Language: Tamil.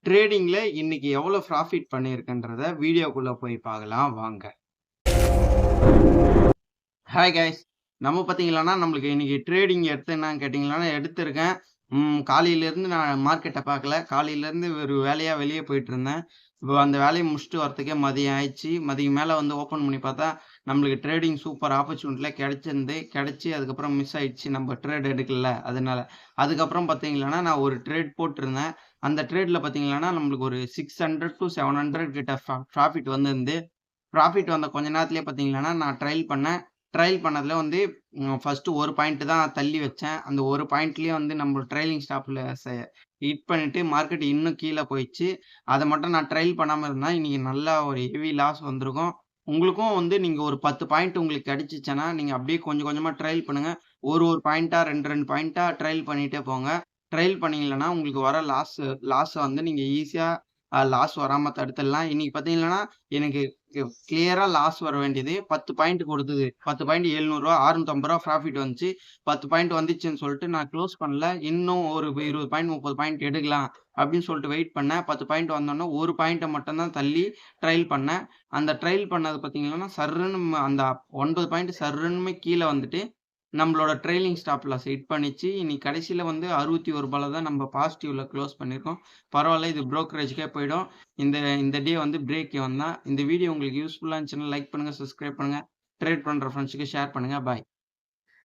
ட்ரேடிங்ல இன்னைக்கு எவ்வளோ ப்ராஃபிட் பண்ணியிருக்கேன்றத வீடியோக்குள்ள போய் பார்க்கலாம் வாங்க. Hi guys. நம்ம பார்த்தீங்களான்னா, நம்மளுக்கு இன்னைக்கு ட்ரேடிங் எடுத்து என்னன்னு கேட்டீங்களான்னா, எடுத்திருக்கேன். காலையிலேருந்து நான் மார்க்கெட்ட பார்க்கல. காலையிலேருந்து ஒரு வேலையா வெளிய போயிட்டுருந்தேன். இப்போ அந்த வேலைய முடிச்சுட்டு வரதுக்கே மதியம் ஆயிடுச்சு. மதியம் மேல வந்து ஓப்பன் பண்ணி பார்த்தா, நம்மளுக்கு ட்ரேடிங் சூப்பர் ஆப்பர்ச்சுனிட்டில கிடைச்சிருந்து. கிடைச்சு அதுக்கப்புறம் மிஸ் ஆயிடுச்சு. நம்ம ட்ரேட் எடுக்கல அதனால. அதுக்கப்புறம் பார்த்தீங்களான்னா, நான் ஒரு ட்ரேட் போட்டிருந்தேன். அந்த ட்ரேட்ல பார்த்தீங்களான்னா, நம்மளுக்கு ஒரு 600 டூ 700 கிட்ட ப்ராஃபிட் வந்திருந்து. ப்ராஃபிட் வந்த கொஞ்ச நேரத்திலேயே பார்த்தீங்களான்னா, நான் ட்ரையல் பண்ணேன். ட்ரையல் பண்ணதுல வந்து ஃபர்ஸ்ட்டு 1 பாயிண்ட் தான் தள்ளி வச்சேன். அந்த 1 பாயிண்ட்லயே வந்து நம்ம ட்ரெய்லிங் ஸ்டாப்ல ஹிட் பண்ணிட்டு மார்க்கெட் இன்னும் கீழ போயிடுச்சு. அத மட்டும் நான் ட்ரையல் பண்ணாம இருந்தா, இன்னைக்கு நல்லா ஒரு ஹெவி லாஸ் வந்திருக்கும். உங்களுக்கும் வந்து நீங்க ஒரு 10 பாயிண்ட் உங்களுக்கு கிடைச்சுச்சுன்னா, நீங்க அப்படியே கொஞ்சம் கொஞ்சமா ட்ரையல் பண்ணுங்க. ஒரு பாயிண்ட்டா 2 பாயிண்ட்டா ட்ரையல் பண்ணிட்டே போங்க. ட்ரையல் பண்ணீங்கன்னா, உங்களுக்கு வர லாஸ வந்து நீங்க ஈஸியா லாஸ் வராம தடுத்துடலாம். இன்னைக்கு பார்த்தீங்கன்னா, எனக்கு கிளியரா லாஸ் வர வேண்டியது 10 பாயிண்ட் கொடுத்தது. 10 பாயிண்ட் ரூ. 700 ரூ. 650 ப்ராஃபிட் வந்துச்சு. 10 பாயிண்ட் வந்துச்சுன்னு சொல்லிட்டு நான் குளோஸ் பண்ணல. இன்னும் ஒரு 20 பாயிண்ட், 30 பாயிண்ட் எடுக்கலாம் அப்படின்னு சொல்லிட்டு வெயிட் பண்ணேன். 10 பாயிண்ட் வந்தோனே, 1 பாயிண்ட்ட மட்டும் தான் தள்ளி ட்ரையல் பண்ணேன். அந்த ட்ரையல் பண்ணது பார்த்தீங்கன்னா, சர்ருன்னு அந்த 9 பாயிண்ட் சர்ருன்னு கீழ வந்துட்டு நம்மளோட ட்ரெய்லிங் ஸ்டாப் லாஸ் ஹிட் பண்ணிச்சு. இன்னைக்கு கடைசில வந்து ரூ. 61 தான் நம்ம பாசிட்டிவ்ல குளோஸ் பண்ணியிருக்கோம். பரவால்ல இது புரோக்கரேஜ்க்கே போயிடும். இந்த இந்த டே வந்து பிரேக் ஈவன் தான். இந்த வீடியோ உங்களுக்கு யூஸ்ஃபுல்லா இருந்துச்சுன்னா லைக் பண்ணுங்க, சப்ஸ்கிரைப் பண்ணுங்க. ட்ரேட் பண்ற ஃப்ரெண்ட்ஸ்க்கு ஷேர் பண்ணுங்க. பாய்.